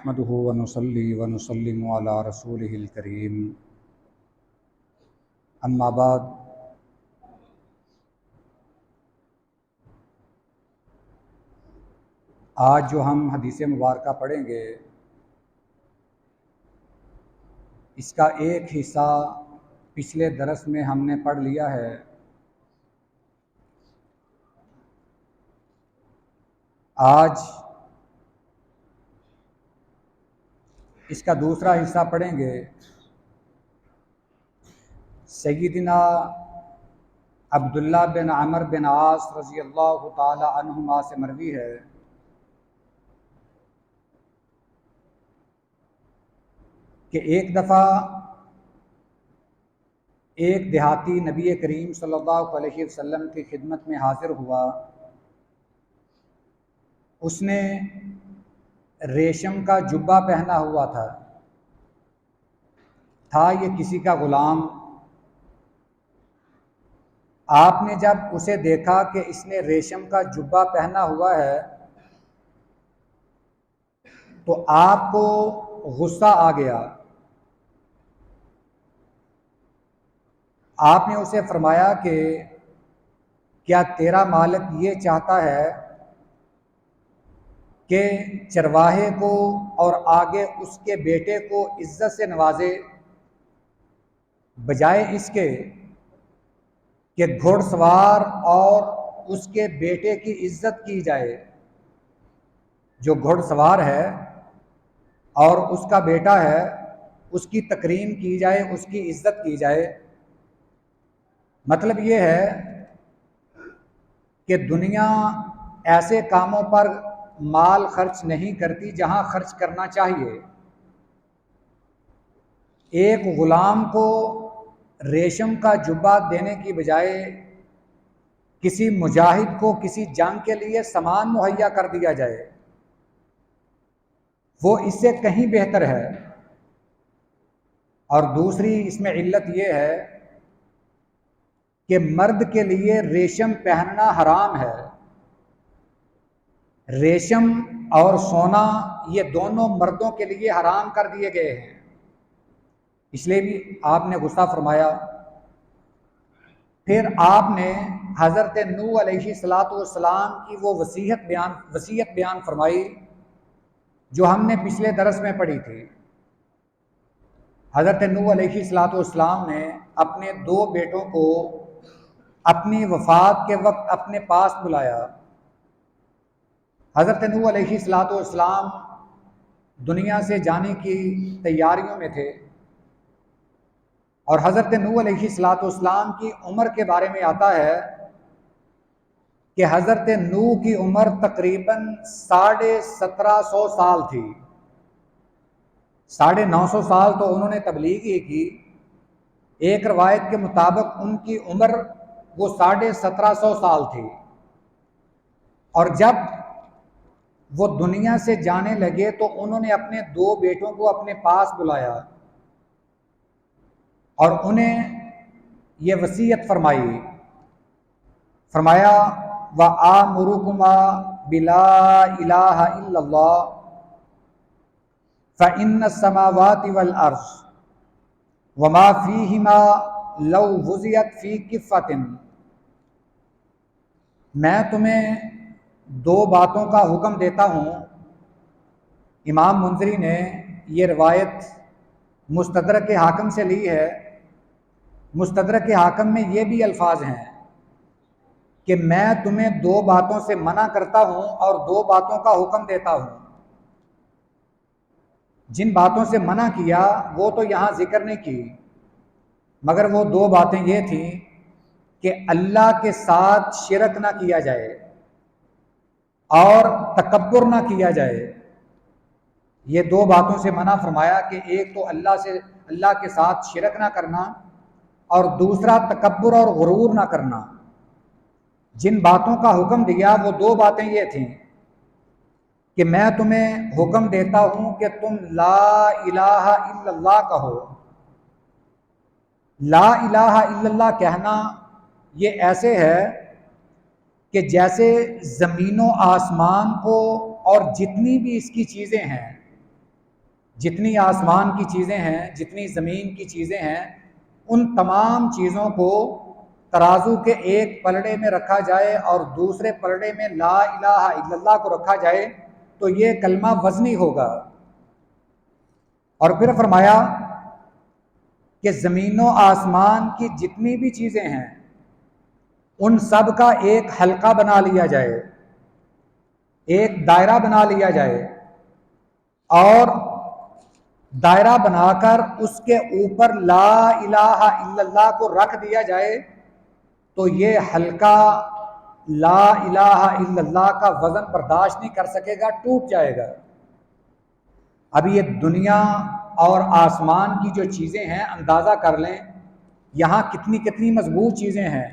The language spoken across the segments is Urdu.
نحمده ونصلي ونسلم على رسوله الكريم اما بعد آج جو ہم حدیث مبارکہ پڑھیں گے اس کا ایک حصہ پچھلے درس میں ہم نے پڑھ لیا ہے۔ آج اس کا دوسرا حصہ پڑھیں گے۔ سیدنا عبداللہ بن عمر بن عاص رضی اللہ تعالی عنہما سے مروی ہے کہ ایک دفعہ ایک دیہاتی نبی کریم صلی اللہ علیہ وسلم کی خدمت میں حاضر ہوا۔ اس نے ریشم کا جبہ پہنا ہوا تھا یہ کسی کا غلام۔ آپ نے جب اسے دیکھا کہ اس نے ریشم کا جبہ پہنا ہوا ہے تو آپ کو غصہ آ گیا۔ آپ نے اسے فرمایا کہ کیا تیرا مالک یہ چاہتا ہے کہ چرواہے کو اور آگے اس کے بیٹے کو عزت سے نوازے، بجائے اس کے کہ گھوڑ سوار اور اس کے بیٹے کی عزت کی جائے؟ جو گھوڑ سوار ہے اور اس کا بیٹا ہے اس کی تکریم کی جائے، اس کی عزت کی جائے۔ مطلب یہ ہے کہ دنیا ایسے کاموں پر مال خرچ نہیں کرتی جہاں خرچ کرنا چاہیے۔ ایک غلام کو ریشم کا جبہ دینے کی بجائے کسی مجاہد کو کسی جنگ کے لیے سامان مہیا کر دیا جائے، وہ اس سے کہیں بہتر ہے۔ اور دوسری اس میں علت یہ ہے کہ مرد کے لیے ریشم پہننا حرام ہے۔ ریشم اور سونا یہ دونوں مردوں کے لیے حرام کر دیے گئے ہیں، اس لیے بھی آپ نے غصہ فرمایا۔ پھر آپ نے حضرت نوح علیہ السلام کی وہ وصیت بیان فرمائی جو ہم نے پچھلے درس میں پڑھی تھی۔ حضرت نوح علیہ السلام نے اپنے دو بیٹوں کو اپنی وفات کے وقت اپنے پاس بلایا۔ حضرت نوح علیہ السلام دنیا سے جانے کی تیاریوں میں تھے، اور حضرت نوح علیہ السلام کی عمر کے بارے میں آتا ہے کہ حضرت نوح کی عمر تقریباً 1750 سال تھی۔ 950 سال تو انہوں نے تبلیغ ہی کی۔ ایک روایت کے مطابق ان کی عمر وہ 1750 سال تھی، اور جب وہ دنیا سے جانے لگے تو انہوں نے اپنے دو بیٹوں کو اپنے پاس بلایا اور انہیں یہ وصیت فرمایا وَآمُرُكُمَا بِلَا إِلَٰهَ إِلَّا اللَّهُ فَإِنَّ السَّمَاوَاتِ وَالْأَرْضَ وَمَا فِيهِمَا لَوْ وُضِعَتْ فِي كِفَّةٍ۔ میں تمہیں دو باتوں کا حکم دیتا ہوں۔ امام منذری نے یہ روایت مستدرک حاکم سے لی ہے۔ مستدرک حاکم میں یہ بھی الفاظ ہیں کہ میں تمہیں دو باتوں سے منع کرتا ہوں اور دو باتوں کا حکم دیتا ہوں۔ جن باتوں سے منع کیا وہ تو یہاں ذکر نہیں کی، مگر وہ دو باتیں یہ تھیں کہ اللہ کے ساتھ شرک نہ کیا جائے اور تکبر نہ کیا جائے۔ یہ دو باتوں سے منع فرمایا کہ ایک تو اللہ کے ساتھ شرک نہ کرنا، اور دوسرا تکبر اور غرور نہ کرنا۔ جن باتوں کا حکم دیا وہ دو باتیں یہ تھیں کہ میں تمہیں حکم دیتا ہوں کہ تم لا الہ الا اللہ کہو۔ لا الہ الا اللہ کہنا یہ ایسے ہے کہ جیسے زمین و آسمان کو اور جتنی بھی اس کی چیزیں ہیں جتنی آسمان کی چیزیں ہیں، جتنی زمین کی چیزیں ہیں، ان تمام چیزوں کو ترازو کے ایک پلڑے میں رکھا جائے اور دوسرے پلڑے میں لا الہ الا اللہ کو رکھا جائے تو یہ کلمہ وزنی ہوگا۔ اور پھر فرمایا کہ زمین و آسمان کی جتنی بھی چیزیں ہیں ان سب کا ایک حلقہ بنا لیا جائے، ایک دائرہ بنا لیا جائے، اور دائرہ بنا کر اس کے اوپر لا الہ الا اللہ کو رکھ دیا جائے تو یہ حلقہ لا الہ الا اللہ کا وزن برداشت نہیں کر سکے گا، ٹوٹ جائے گا۔ اب یہ دنیا اور آسمان کی جو چیزیں ہیں اندازہ کر لیں، یہاں کتنی کتنی مضبوط چیزیں ہیں،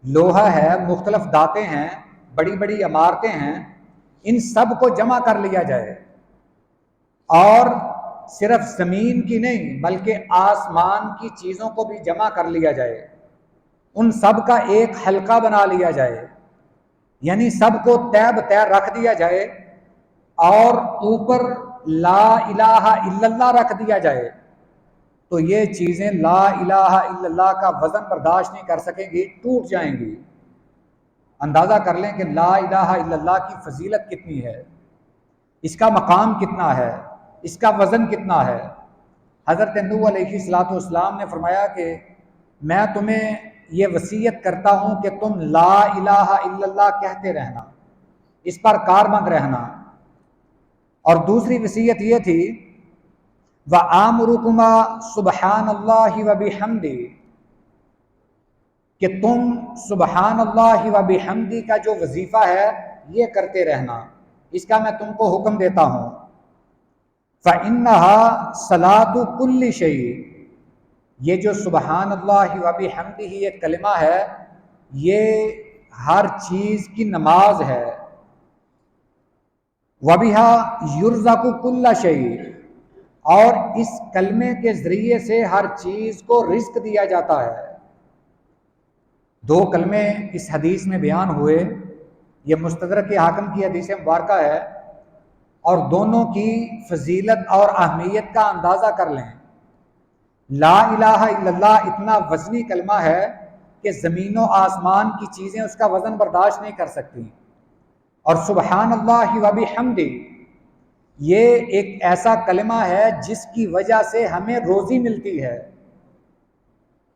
لوہا ہے، مختلف دھاتیں ہیں، بڑی بڑی عمارتیں ہیں، ان سب کو جمع کر لیا جائے اور صرف زمین کی نہیں بلکہ آسمان کی چیزوں کو بھی جمع کر لیا جائے، ان سب کا ایک حلقہ بنا لیا جائے، یعنی سب کو طے بطے رکھ دیا جائے اور اوپر لا الہ الا اللہ رکھ دیا جائے تو یہ چیزیں لا الہ الا اللہ کا وزن برداشت نہیں کر سکیں گی، ٹوٹ جائیں گی۔ اندازہ کر لیں کہ لا الہ الا اللہ کی فضیلت کتنی ہے، اس کا مقام کتنا ہے، اس کا وزن کتنا ہے۔ حضرت نوح علیہ الصلوۃ والسلام نے فرمایا کہ میں تمہیں یہ وصیت کرتا ہوں کہ تم لا الہ الا اللہ کہتے رہنا، اس پر کاربند رہنا۔ اور دوسری وصیت یہ تھی وَآمُرُكُمَا سُبْحَانَ اللَّهِ وَبِحَمْدِهِ، کہ تم سبحان اللہ وبحمدہ کا جو وظیفہ ہے یہ کرتے رہنا، اس کا میں تم کو حکم دیتا ہوں۔ فَإِنَّهَا صَلَاةُ كُلِّ شَيْءٍ، یہ جو سبحان اللہ وبحمدہ یہ کلمہ ہے یہ ہر چیز کی نماز ہے۔ وَبِهَا يُرْزَقُ كُلَّ شَيْءٍ، اور اس کلمے کے ذریعے سے ہر چیز کو رزق دیا جاتا ہے۔ دو کلمے اس حدیث میں بیان ہوئے، یہ مستدرک حاکم کی حدیث مبارکہ ہے، اور دونوں کی فضیلت اور اہمیت کا اندازہ کر لیں۔ لا الہ الا اللہ اتنا وزنی کلمہ ہے کہ زمین و آسمان کی چیزیں اس کا وزن برداشت نہیں کر سکتی، اور سبحان اللہ وبحمدہ یہ ایک ایسا کلمہ ہے جس کی وجہ سے ہمیں روزی ملتی ہے۔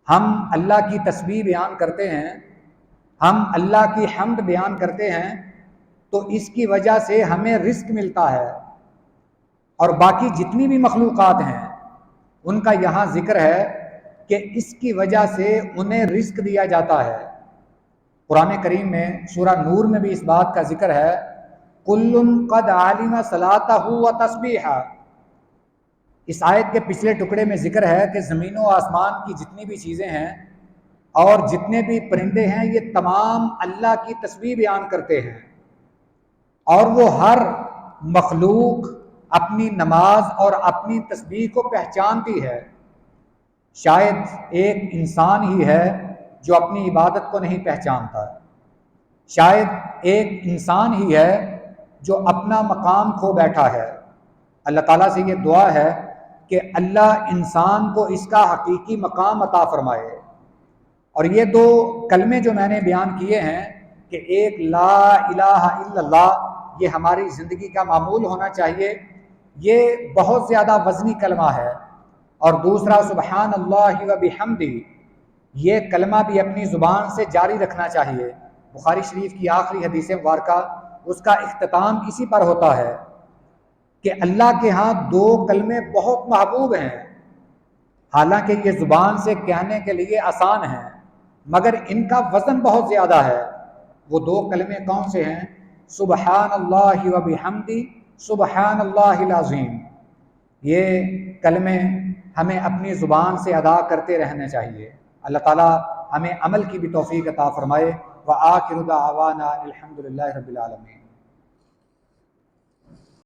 ہم اللہ کی تسبیح بیان کرتے ہیں، ہم اللہ کی حمد بیان کرتے ہیں تو اس کی وجہ سے ہمیں رزق ملتا ہے، اور باقی جتنی بھی مخلوقات ہیں ان کا یہاں ذکر ہے کہ اس کی وجہ سے انہیں رزق دیا جاتا ہے۔ قرآن کریم میں سورہ نور میں بھی اس بات کا ذکر ہے کُلٌ قَدْ عَلِمَ صَلَاتَهُ وَتَسْبِیحَهُ۔ اس آیت کے پچھلے ٹکڑے میں ذکر ہے کہ زمین و آسمان کی جتنی بھی چیزیں ہیں اور جتنے بھی پرندے ہیں یہ تمام اللہ کی تسبیح بیان کرتے ہیں، اور وہ ہر مخلوق اپنی نماز اور اپنی تسبیح کو پہچانتی ہے۔ شاید ایک انسان ہی ہے جو اپنی عبادت کو نہیں پہچانتا، شاید ایک انسان ہی ہے جو اپنا مقام کھو بیٹھا ہے۔ اللہ تعالیٰ سے یہ دعا ہے کہ اللہ انسان کو اس کا حقیقی مقام عطا فرمائے۔ اور یہ دو کلمے جو میں نے بیان کیے ہیں کہ ایک لا الہ الا اللہ یہ ہماری زندگی کا معمول ہونا چاہیے، یہ بہت زیادہ وزنی کلمہ ہے، اور دوسرا سبحان اللہ وبحمدہ یہ کلمہ بھی اپنی زبان سے جاری رکھنا چاہیے۔ بخاری شریف کی آخری حدیث مبارکہ اس کا اختتام اسی پر ہوتا ہے کہ اللہ کے ہاں دو کلمے بہت محبوب ہیں، حالانکہ یہ زبان سے کہنے کے لیے آسان ہیں مگر ان کا وزن بہت زیادہ ہے۔ وہ دو کلمے کون سے ہیں؟ سبحان اللہ وبحمدہ، سبحان اللہ العظیم۔ یہ کلمے ہمیں اپنی زبان سے ادا کرتے رہنے چاہیے۔ اللہ تعالیٰ ہمیں عمل کی بھی توفیق عطا فرمائے۔ وآخر دعوانا الحمد للہ رب العالمین۔